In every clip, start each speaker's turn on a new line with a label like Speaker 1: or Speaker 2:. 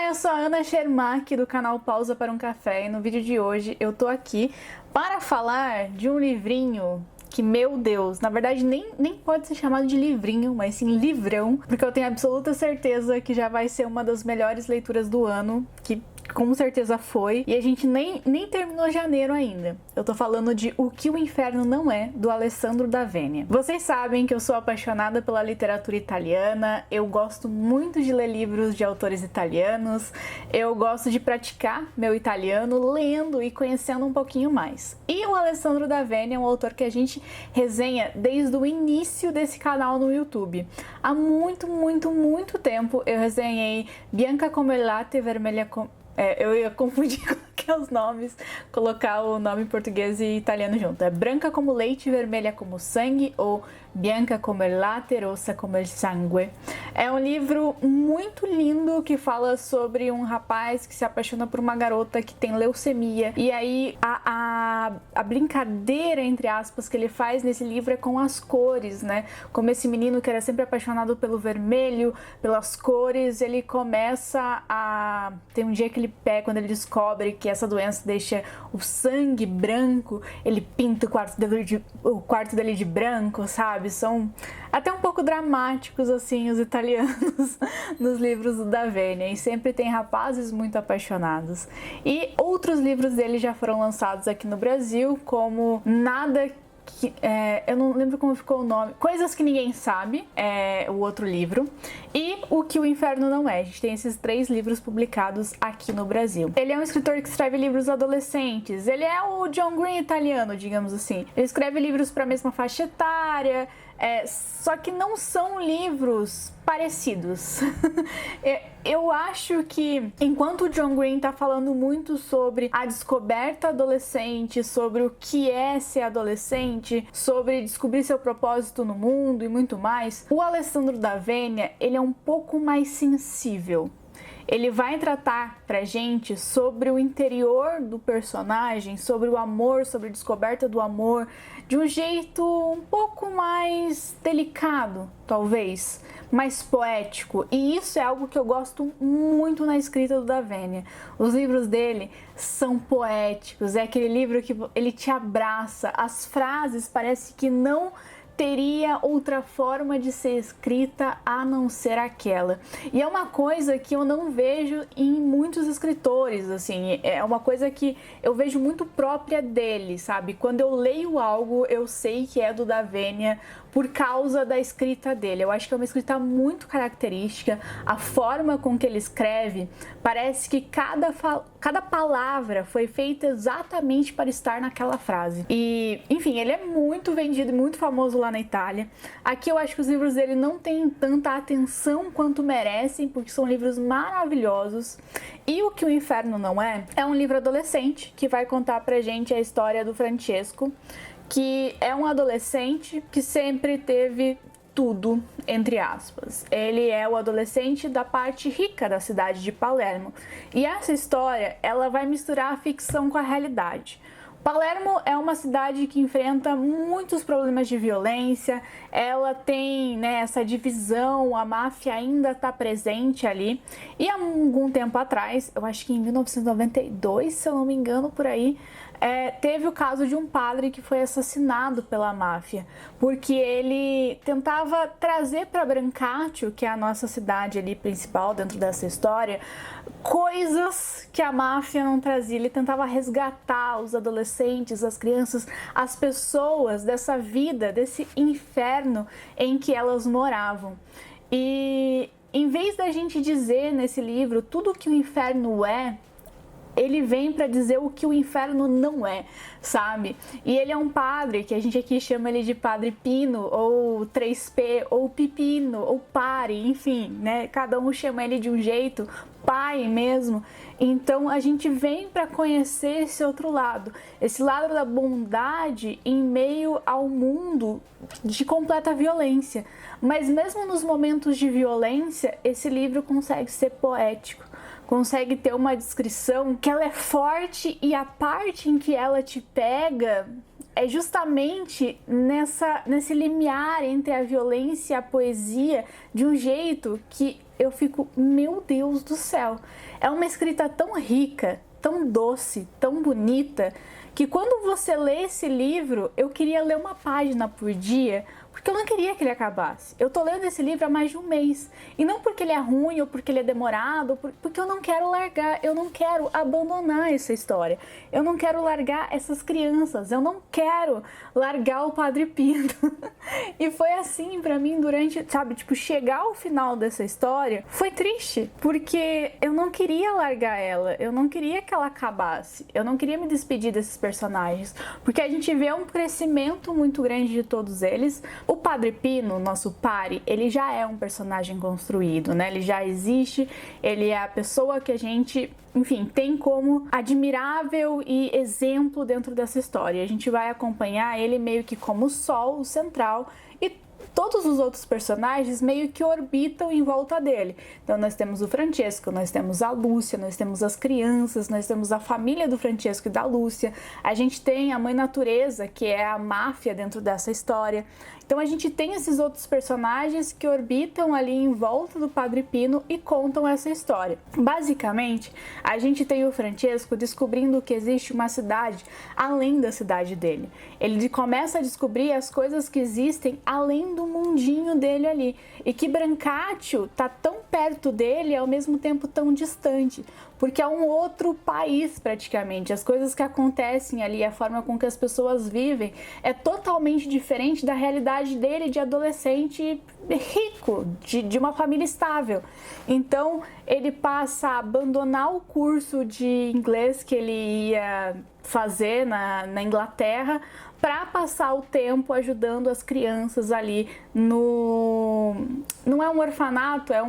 Speaker 1: Olá, eu sou a Ana Schermack do canal Pausa para um Café e no vídeo de hoje eu tô aqui para falar de um livrinho que, meu Deus, na verdade nem pode ser chamado de livrinho, mas sim livrão, porque eu tenho absoluta certeza que já vai ser uma das melhores leituras do ano, que com certeza foi, e a gente nem terminou janeiro ainda. Eu tô falando de O que o Inferno Não É, do Alessandro D'Avenia. Vocês sabem que eu sou apaixonada pela literatura italiana, eu gosto muito de ler livros de autores italianos, eu gosto de praticar meu italiano lendo e conhecendo um pouquinho mais. E o Alessandro D'Avenia é um autor que a gente resenha desde o início desse canal no YouTube. Há muito tempo eu resenhei Bianca come il latte, vermelha come... eu ia confundir os nomes, colocar o nome em português e italiano junto. É branca como leite, vermelha como sangue, ou bianca como il latte, rossa como il sangue. É um livro muito lindo que fala sobre um rapaz que se apaixona por uma garota que tem leucemia. E aí a brincadeira, entre aspas, que ele faz nesse livro é com as cores, né? Como esse menino que era sempre apaixonado pelo vermelho, pelas cores, ele começa a... Tem um dia que ele pega, quando ele descobre que essa doença deixa o sangue branco, ele pinta o quarto dele de branco, sabe? São até um pouco dramáticos, assim, os italianos nos livros do D'Avenia, e sempre tem rapazes muito apaixonados. E outros livros dele já foram lançados aqui no Brasil, como Nada que... eu não lembro como ficou o nome. Coisas que Ninguém Sabe, é o outro livro. E O que o Inferno Não É. A gente tem esses 3 livros publicados aqui no Brasil. Ele é um escritor que escreve livros adolescentes. Ele é o John Green italiano, digamos assim. Ele escreve livros para a mesma faixa etária, só que não são livros parecidos. Eu acho que enquanto o John Green tá falando muito sobre a descoberta adolescente, sobre o que é ser adolescente, sobre descobrir seu propósito no mundo e muito mais, o Alessandro D'Avenia, ele é um pouco mais sensível. Ele vai tratar pra gente sobre o interior do personagem, sobre o amor, sobre a descoberta do amor, de um jeito um pouco mais delicado, talvez, mais poético. E isso é algo que eu gosto muito na escrita do D'Avenia. Os livros dele são poéticos, é aquele livro que ele te abraça, as frases parece que não teria outra forma de ser escrita a não ser aquela. E é uma coisa que eu não vejo em muitos escritores, assim, é uma coisa que eu vejo muito própria dele, sabe? Quando eu leio algo, eu sei que é do D'Avenia por causa da escrita dele. Eu acho que é uma escrita muito característica, a forma com que ele escreve, parece que cada palavra foi feita exatamente para estar naquela frase. E, enfim, ele é muito vendido e muito famoso lá na Itália. Aqui eu acho que os livros dele não têm tanta atenção quanto merecem, porque são livros maravilhosos. E O que o Inferno Não É, é um livro adolescente que vai contar pra gente a história do Francesco, que é um adolescente que sempre teve tudo, entre aspas. Ele é o adolescente da parte rica da cidade de Palermo. E essa história, ela vai misturar a ficção com a realidade. Palermo é uma cidade que enfrenta muitos problemas de violência, ela tem, né, essa divisão, a máfia ainda está presente ali. E há algum tempo atrás, eu acho que em 1992, se eu não me engano, por aí, teve o caso de um padre que foi assassinado pela máfia, porque ele tentava trazer para Brancaccio, que é a nossa cidade ali principal dentro dessa história, coisas que a máfia não trazia. Ele tentava resgatar os adolescentes, as crianças, as pessoas dessa vida, desse inferno em que elas moravam. E em vez da gente dizer nesse livro tudo que o inferno é, ele vem para dizer o que o inferno não é, sabe? E ele é um padre, que a gente aqui chama ele de Padre Pino, ou 3P, ou Pipino, ou Pare, enfim, né? Cada um chama ele de um jeito, pai mesmo. Então a gente vem para conhecer esse outro lado, esse lado da bondade em meio ao mundo de completa violência. Mas mesmo nos momentos de violência, esse livro consegue ser poético, consegue ter uma descrição que ela é forte, e a parte em que ela te pega é justamente nesse limiar entre a violência e a poesia, de um jeito que eu fico, meu Deus do céu, É uma escrita tão rica, tão doce, tão bonita, que quando você lê esse livro, eu queria ler uma página por dia, porque eu não queria que ele acabasse. Eu tô lendo esse livro há mais de um mês. E não porque ele é ruim ou porque ele é demorado, porque eu não quero largar, eu não quero abandonar essa história. Eu não quero largar essas crianças, eu não quero largar o Padre Pino. E foi assim pra mim durante, sabe, tipo, chegar ao final dessa história foi triste, porque eu não queria largar ela, eu não queria que ela acabasse, eu não queria me despedir desses personagens, porque a gente vê um crescimento muito grande de todos eles. O Padre Pino, nosso pare, ele já é um personagem construído, né? Ele já existe, ele é a pessoa que a gente, enfim, tem como admirável e exemplo dentro dessa história. A gente vai acompanhar ele meio que como o sol, o central, e todos os outros personagens meio que orbitam em volta dele. Então nós temos o Francesco, nós temos a Lúcia, nós temos as crianças, nós temos a família do Francesco e da Lúcia, a gente tem a Mãe Natureza, que é a máfia dentro dessa história. Então a gente tem esses outros personagens que orbitam ali em volta do Padre Pino e contam essa história. Basicamente, a gente tem o Francesco descobrindo que existe uma cidade além da cidade dele. Ele começa a descobrir as coisas que existem além do mundinho dele ali. E que Brancaccio tá tão perto dele e ao mesmo tempo tão distante, porque é um outro país praticamente. As coisas que acontecem ali, a forma com que as pessoas vivem é totalmente diferente da realidade dele de adolescente rico, de uma família estável. Então ele passa a abandonar o curso de inglês que ele ia fazer na Inglaterra para passar o tempo ajudando as crianças ali no... Não é um orfanato, é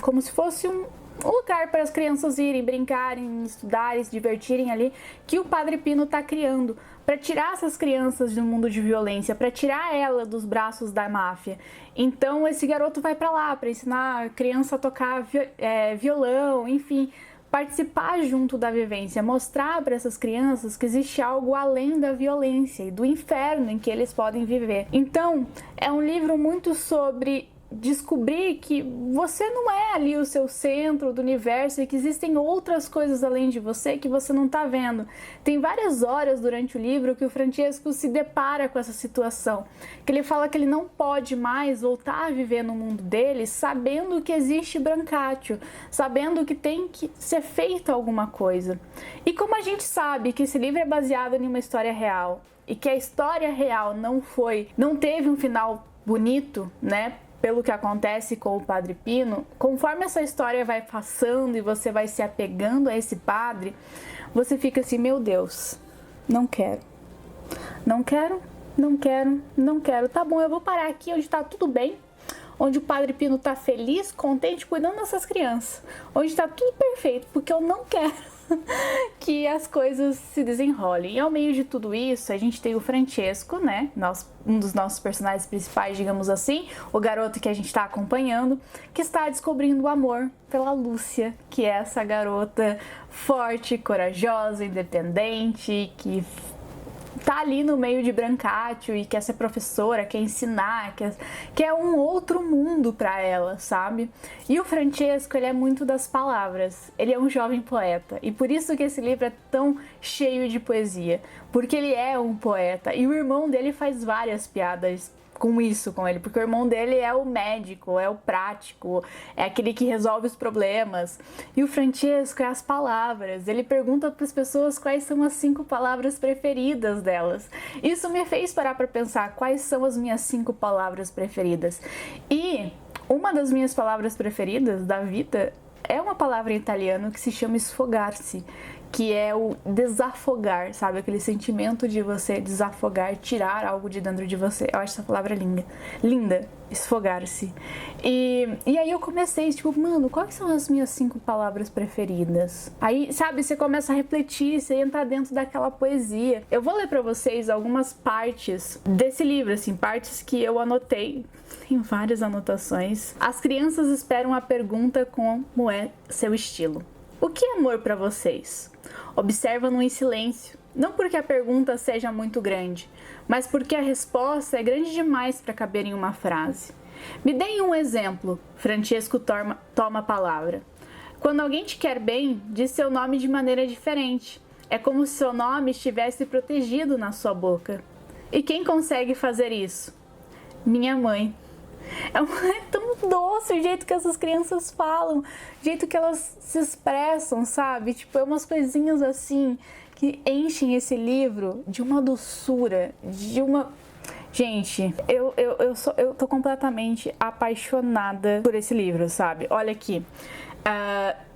Speaker 1: como se fosse um lugar para as crianças irem, brincarem, estudarem, se divertirem ali, que o Padre Pino está criando para tirar essas crianças do mundo de violência, para tirar ela dos braços da máfia. Então esse garoto vai para lá para ensinar a criança a tocar violão, enfim, participar junto da vivência, mostrar para essas crianças que existe algo além da violência e do inferno em que eles podem viver. Então é um livro muito sobre descobrir que você não é ali o seu centro do universo e que existem outras coisas além de você que você não tá vendo. Tem várias horas durante o livro que o Francesco se depara com essa situação, que ele fala que ele não pode mais voltar a viver no mundo dele sabendo que existe Brancaccio, sabendo que tem que ser feita alguma coisa. E como a gente sabe que esse livro é baseado em uma história real e que a história real não teve um final bonito, né? Pelo que acontece com o Padre Pino, conforme essa história vai passando e você vai se apegando a esse padre, você fica assim, meu Deus, não quero, não quero, não quero, não quero. Tá bom, eu vou parar aqui onde tá tudo bem, onde o Padre Pino tá feliz, contente, cuidando dessas crianças, onde tá tudo perfeito, porque eu não quero que as coisas se desenrolem. E ao meio de tudo isso, a gente tem o Francesco, né? Um dos nossos personagens principais, digamos assim, o garoto que a gente está acompanhando, que está descobrindo o amor pela Lúcia, que é essa garota forte, corajosa, independente, que tá ali no meio de Brancaccio e quer ser professora, quer ensinar, quer um outro mundo para ela, sabe? E o Francesco, ele é muito das palavras, ele é um jovem poeta, e por isso que esse livro é tão cheio de poesia, porque ele é um poeta, e o irmão dele faz várias piadas com ele, porque o irmão dele é o médico, é o prático, é aquele que resolve os problemas. E o Francesco é as palavras. Ele pergunta para as pessoas quais são as 5 palavras preferidas delas. Isso me fez parar para pensar quais são as minhas 5 palavras preferidas. E uma das minhas palavras preferidas da vida é uma palavra em italiano que se chama sfogar-se, que é o desafogar, sabe? Aquele sentimento de você desafogar, tirar algo de dentro de você. Eu acho essa palavra linda. Linda, esfogar-se. E aí eu comecei, tipo, mano, quais são as minhas 5 palavras preferidas? Aí, sabe, você começa a refletir, você entra dentro daquela poesia. Eu vou ler pra vocês algumas partes desse livro, assim, partes que eu anotei. Tem várias anotações. As crianças esperam a pergunta como é seu estilo. O que é amor para vocês? Observam-no em silêncio, não porque a pergunta seja muito grande, mas porque a resposta é grande demais para caber em uma frase. Me deem um exemplo, Francesco toma a palavra. Quando alguém te quer bem, diz seu nome de maneira diferente. É como se seu nome estivesse protegido na sua boca. E quem consegue fazer isso? Minha mãe. É tão doce o jeito que essas crianças falam, o jeito que elas se expressam, sabe? Tipo, é umas coisinhas assim que enchem esse livro de uma doçura, de uma... Gente, eu tô completamente apaixonada por esse livro, sabe? Olha aqui.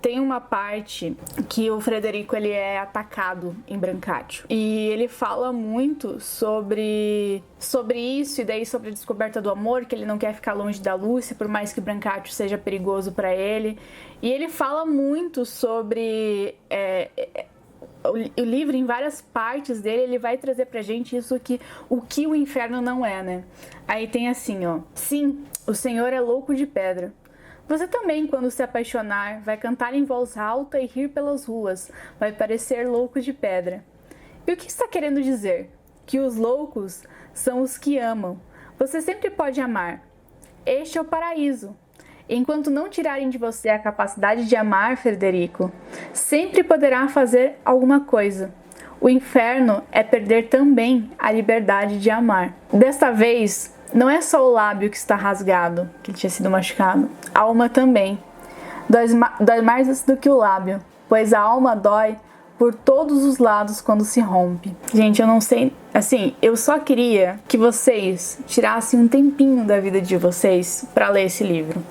Speaker 1: Tem uma parte que o Frederico ele é atacado em Brancatio e ele fala muito sobre isso e daí sobre a descoberta do amor, que ele não quer ficar longe da Lúcia por mais que Brancatio seja perigoso para ele, e ele fala muito sobre o livro, em várias partes dele, ele vai trazer pra gente o que o inferno não é, né? Aí tem assim, ó: sim, o Senhor é louco de pedra. Você também, quando se apaixonar, vai cantar em voz alta e rir pelas ruas, vai parecer louco de pedra. E o que está querendo dizer? Que os loucos são os que amam. Você sempre pode amar. Este é o paraíso. Enquanto não tirarem de você a capacidade de amar, Frederico, sempre poderá fazer alguma coisa. O inferno é perder também a liberdade de amar. Desta vez, não é só o lábio que está rasgado, que tinha sido machucado. A alma também. Dói mais do que o lábio, pois a alma dói por todos os lados quando se rompe. Gente, eu não sei... Assim, eu só queria que vocês tirassem um tempinho da vida de vocês para ler esse livro.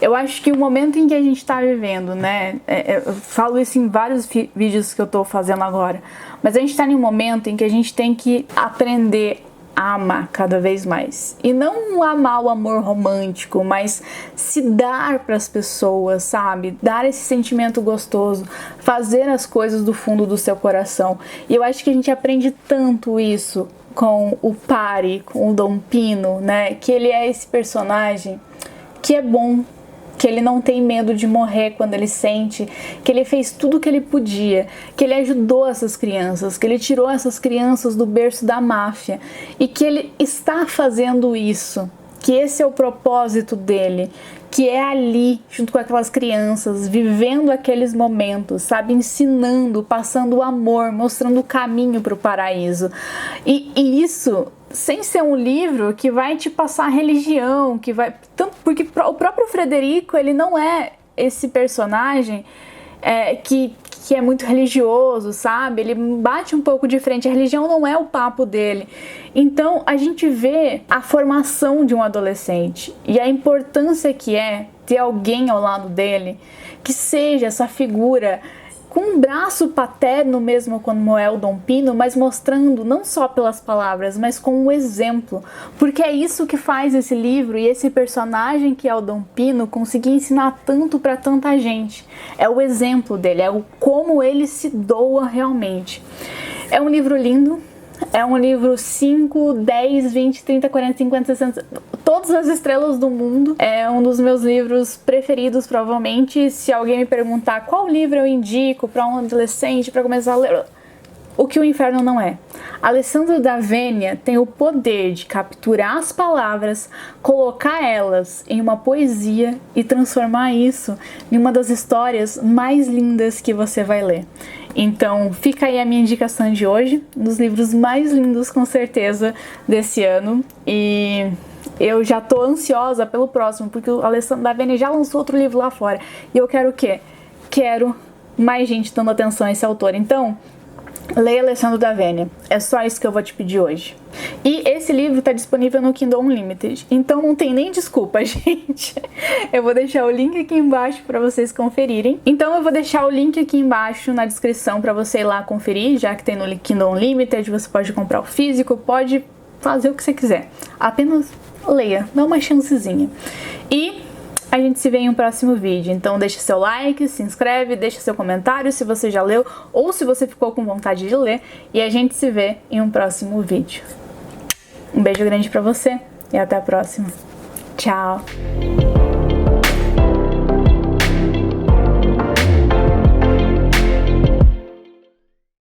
Speaker 1: Eu acho que o momento em que a gente está vivendo, né? Eu falo isso em vários vídeos que eu tô fazendo agora. Mas a gente está em um momento em que a gente tem que aprender a amar cada vez mais. E não amar o amor romântico, mas se dar para as pessoas, sabe? Dar esse sentimento gostoso, fazer as coisas do fundo do seu coração. E eu acho que a gente aprende tanto isso com o Pari, com o Dom Pino, né? Que ele é esse personagem que é bom, que ele não tem medo de morrer quando ele sente, que ele fez tudo o que ele podia, que ele ajudou essas crianças, que ele tirou essas crianças do berço da máfia e que ele está fazendo isso, que esse é o propósito dele, que é ali, junto com aquelas crianças, vivendo aqueles momentos, sabe, ensinando, passando o amor, mostrando o caminho para o paraíso. E isso... sem ser um livro que vai te passar religião, que vai... Porque o próprio Frederico, ele não é esse personagem que é muito religioso, sabe? Ele bate um pouco de frente, a religião não é o papo dele. Então, a gente vê a formação de um adolescente e a importância que é ter alguém ao lado dele que seja essa figura com um braço paterno mesmo, como é o Dom Pino, mas mostrando não só pelas palavras, mas com um exemplo, porque é isso que faz esse livro e esse personagem que é o Dom Pino conseguir ensinar tanto para tanta gente. É o exemplo dele, é o como ele se doa realmente. É um livro lindo. É um livro 5, 10, 20, 30, 40, 50, 60... todas as estrelas do mundo. É um dos meus livros preferidos, provavelmente. Se alguém me perguntar qual livro eu indico para um adolescente para começar a ler... O que o inferno não é. Alessandro d'Avenia tem o poder de capturar as palavras, colocar elas em uma poesia e transformar isso em uma das histórias mais lindas que você vai ler. Então fica aí a minha indicação de hoje, dos livros mais lindos com certeza desse ano. E eu já tô ansiosa pelo próximo, porque o Alessandro d'Avenia já lançou outro livro lá fora. E eu quero o quê? Quero mais gente dando atenção a esse autor. Então... leia Alessandro d'Avenia, é só isso que eu vou te pedir hoje. E esse livro está disponível no Kindle Unlimited, então não tem nem desculpa, gente. Eu vou deixar o link aqui embaixo para vocês conferirem. Então eu vou deixar o link aqui embaixo na descrição para você ir lá conferir, já que tem no Kindle Unlimited, você pode comprar o físico, pode fazer o que você quiser. Apenas leia, dá uma chancezinha. E... a gente se vê em um próximo vídeo, então deixa seu like, se inscreve, deixa seu comentário se você já leu ou se você ficou com vontade de ler, e a gente se vê em um próximo vídeo. Um beijo grande pra você e até a próxima. Tchau!